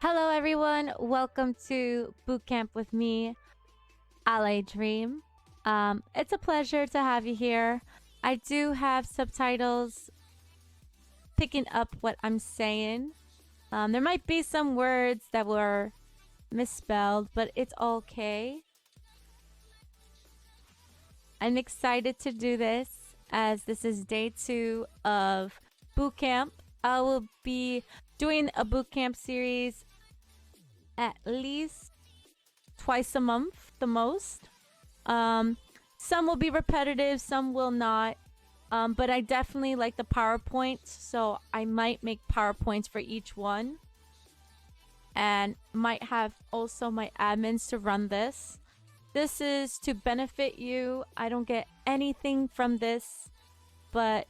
Hello everyone, welcome to Bootcamp with me, ALEDream. It's a pleasure to have you here. I do have subtitles picking up what I'm saying. There might be some words that were misspelled, but it's okay. I'm excited to do this as this is day 2 of bootcamp. I will be doing a bootcamp series at least twice a month, the most. Some will be repetitive, some will not. But I definitely like the PowerPoints, so I might make PowerPoints for each one. And might have also my admins to run this. This is to benefit you. I don't get anything from this, but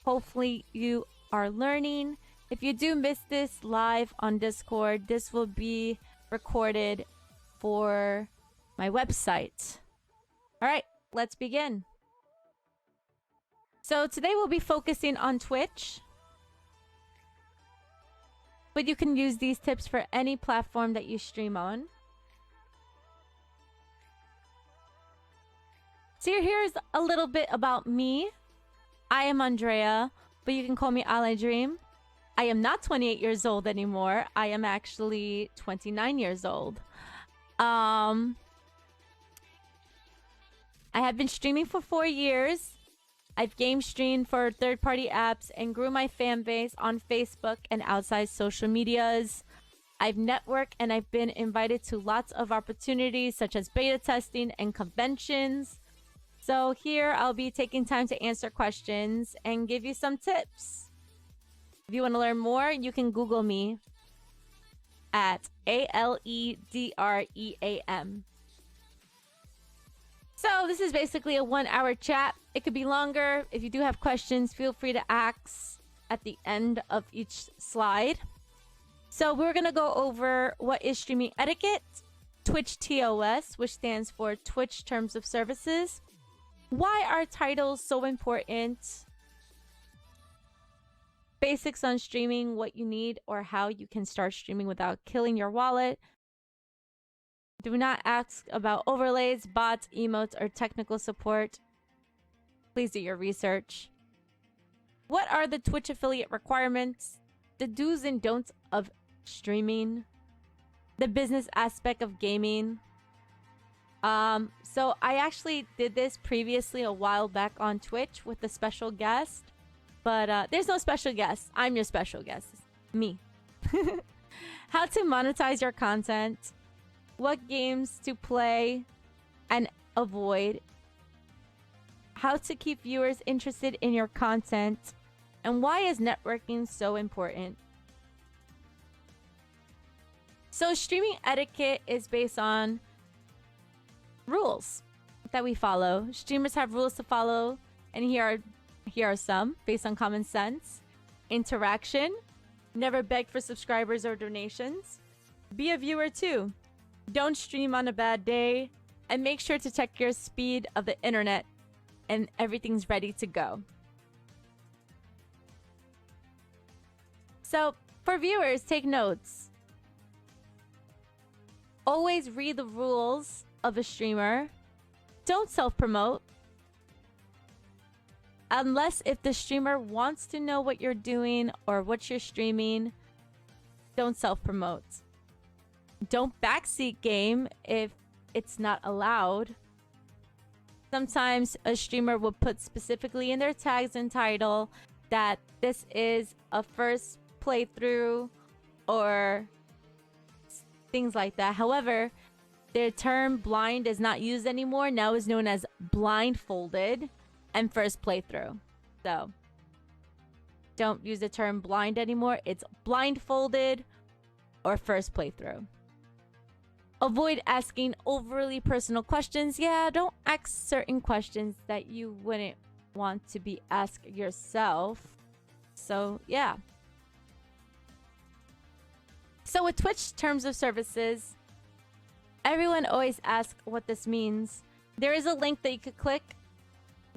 hopefully you are learning. If you do miss this live on Discord, this will be recorded for my website. All right, let's begin. So today we'll be focusing on Twitch, but you can use these tips for any platform that you stream on. So here's a little bit about me. I am Andrea, but you can call me ALEDream. I am not 28 years old anymore. I am actually 29 years old. I have been streaming for 4 years. I've game streamed for third-party apps and grew my fan base on Facebook and outside social medias. I've networked and I've been invited to lots of opportunities such as beta testing and conventions. So here I'll be taking time to answer questions and give you some tips. If you want to learn more, you can Google me at ALEDream. So this is basically a 1-hour chat. It could be longer. If you do have questions, feel free to ask at the end of each slide. So we're going to go over what is streaming etiquette, Twitch TOS, which stands for Twitch Terms of Services. Why are titles so important? Basics on streaming, what you need or how you can start streaming without killing your wallet. Do not ask about overlays, bots, emotes, or technical support. Please do your research. What are the Twitch affiliate requirements? The do's and don'ts of streaming. The business aspect of gaming. So I actually did this previously a while back on Twitch with a special guest. But there's no special guest. I'm your special guest. Me. How to monetize your content. What games to play and avoid. How to keep viewers interested in your content. And why is networking so important? So streaming etiquette is based on rules that we follow. Streamers have rules to follow, and here are some based on common sense. Interaction. Never beg for subscribers or donations. Be a viewer too. Don't stream on a bad day. And make sure to check your speed of the internet and everything's ready to go. So for viewers, take notes. Always read the rules of a streamer. Don't self-promote. Unless if the streamer wants to know what you're doing or what you're streaming, don't self-promote. Don't backseat game if it's not allowed. Sometimes a streamer will put specifically in their tags and title that this is a first playthrough or things like that. However, the term blind is not used anymore. Now is known as blindfolded and first playthrough. So don't use the term blind anymore. It's blindfolded or first playthrough. Avoid asking overly personal questions. Yeah, don't ask certain questions that you wouldn't want to be asked yourself. So, yeah. So with Twitch terms of services, everyone always asks what this means. There is a link that you could click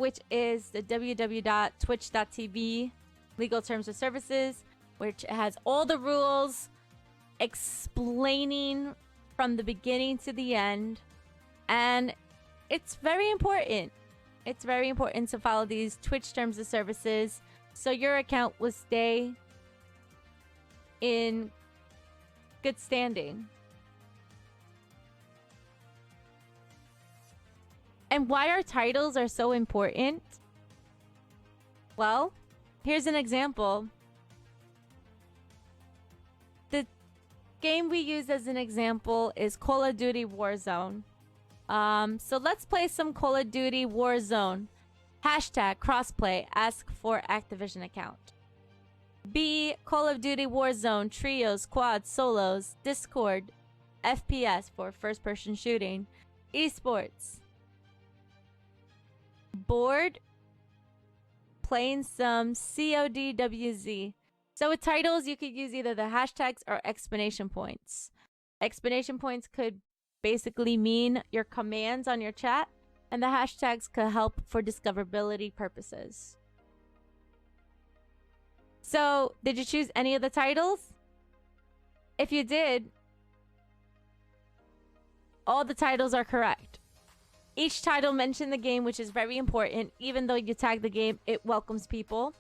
which is the www.twitch.tv legal terms of services, which has all the rules explaining from the beginning to the end. And it's very important. It's very important to follow these Twitch terms of services so your account will stay in good standing. And why our titles are so important? Well, here's an example. The game we use as an example is Call of Duty Warzone. So let's play some Call of Duty Warzone. Hashtag crossplay, ask for Activision account. B, Call of Duty Warzone, trios, quads, solos, Discord, FPS for first person shooting, esports. Bored, playing some CODWZ. So with titles, you could use either the hashtags or exclamation points. Exclamation points could basically mean your commands on your chat, and the hashtags could help for discoverability purposes. So, did you choose any of the titles? If you did, all the titles are correct. Each title mentioned the game, which is very important. Even though you tag the game, it welcomes people.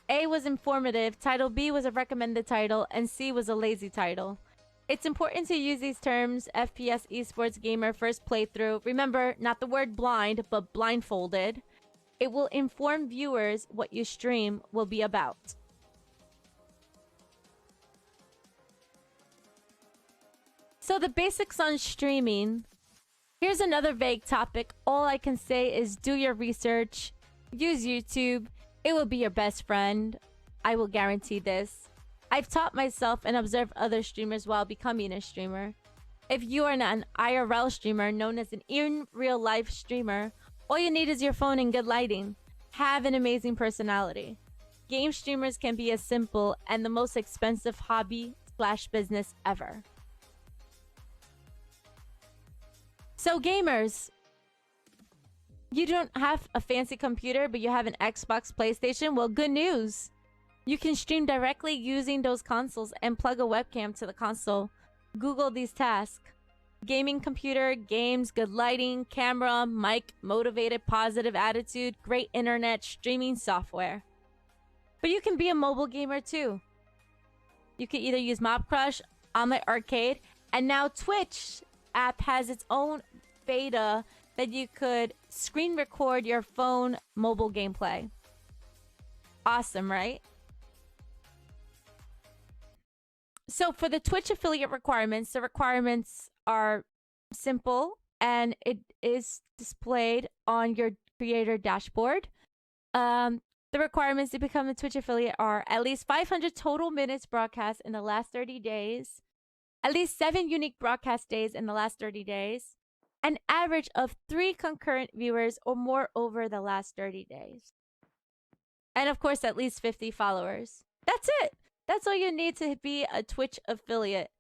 A was informative, title B was a recommended title, and C was a lazy title. It's important to use these terms: FPS, esports, gamer, first playthrough. Remember, not the word blind, but blindfolded. It will inform viewers what you stream will be about. So the basics on streaming. Here's another vague topic. All I can say is do your research. Use YouTube. It will be your best friend. I will guarantee this. I've taught myself and observed other streamers while becoming a streamer. If you are an IRL streamer, known as an in real life streamer, all you need is your phone and good lighting. Have an amazing personality. Game streamers can be as simple and the most expensive hobby/business ever. So gamers, you don't have a fancy computer, but you have an Xbox, PlayStation? Well, good news. You can stream directly using those consoles and plug a webcam to the console. Google these tasks: gaming computer, games, good lighting, camera, mic, motivated, positive attitude, great internet, streaming software. But you can be a mobile gamer too. You can either use Mob Crush, Omelet Arcade, and now Twitch app has its own beta that you could screen record your phone mobile gameplay. Awesome, right? So for the Twitch affiliate requirements, the requirements are simple and it is displayed on your creator dashboard. The requirements to become a Twitch affiliate are at least 500 total minutes broadcast in the last 30 days, at least 7 unique broadcast days in the last 30 days, an average of 3 concurrent viewers or more over the last 30 days. And of course, at least 50 followers. That's it. That's all you need to be a Twitch affiliate.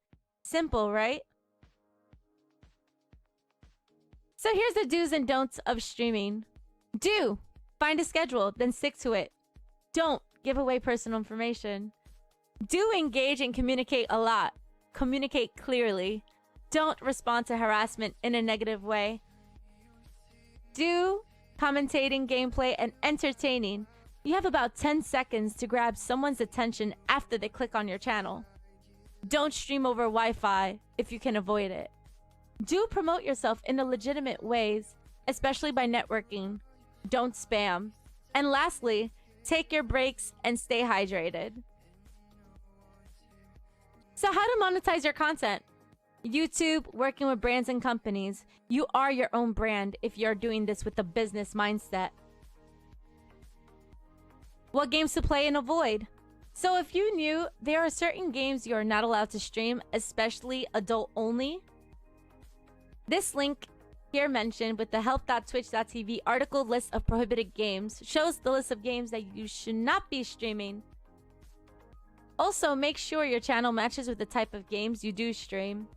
Simple, right? So here's the do's and don'ts of streaming. Do. Find a schedule, then stick to it. Don't give away personal information. Do engage and communicate a lot. Communicate clearly. Don't respond to harassment in a negative way. Do commentating, gameplay, and entertaining. You have about 10 seconds to grab someone's attention after they click on your channel. Don't stream over Wi-Fi if you can avoid it. Do promote yourself in the legitimate ways, especially by networking. Don't spam. And lastly, take your breaks and stay hydrated. So how to monetize your content? YouTube, working with brands and companies. You are your own brand if you're doing this with a business mindset. What games to play and avoid? So if you knew, there are certain games you are not allowed to stream, especially adult only. This link here mentioned with the help.twitch.tv article list of prohibited games shows the list of games that you should not be streaming. Also, make sure your channel matches with the type of games you do stream.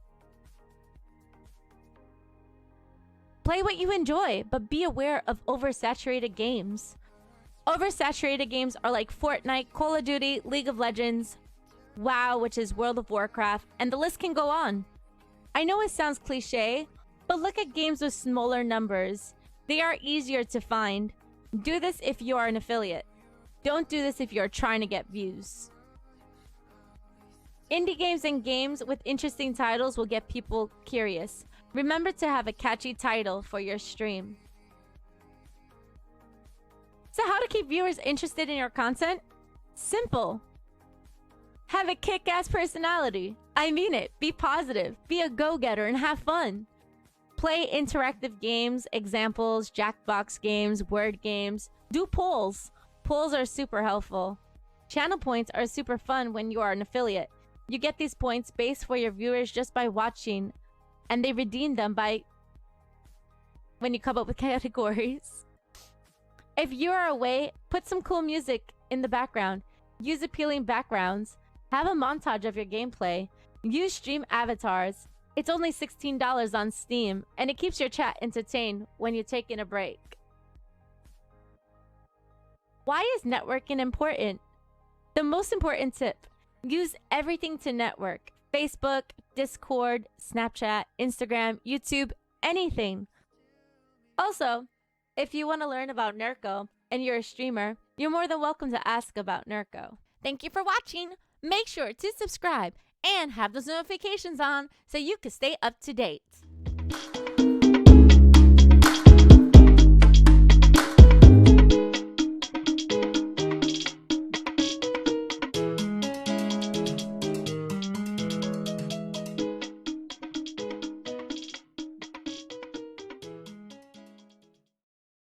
Play what you enjoy, but be aware of oversaturated games. Oversaturated games are like Fortnite, Call of Duty, League of Legends, WoW, which is World of Warcraft, and the list can go on. I know it sounds cliche, but look at games with smaller numbers. They are easier to find. Do this if you are an affiliate. Don't do this if you're trying to get views. Indie games and games with interesting titles will get people curious. Remember to have a catchy title for your stream. So how to keep viewers interested in your content? Simple. Have a kick-ass personality. I mean it. Be positive. Be a go-getter and have fun. Play interactive games, examples, Jackbox games, word games. Do polls. Polls are super helpful. Channel points are super fun when you are an affiliate. You get these points based for your viewers just by watching, and they redeem them by when you come up with categories. If you are away, put some cool music in the background. Use appealing backgrounds. Have a montage of your gameplay. Use stream avatars. It's only $16 on Steam, and it keeps your chat entertained when you're taking a break. Why is networking important? The most important tip: use everything to network. Facebook, Discord, Snapchat, Instagram, YouTube, anything. Also, if you want to learn about Nurko and you're a streamer, you're more than welcome to ask about Nurko. Thank you for watching. Make sure to subscribe and have those notifications on so you can stay up to date.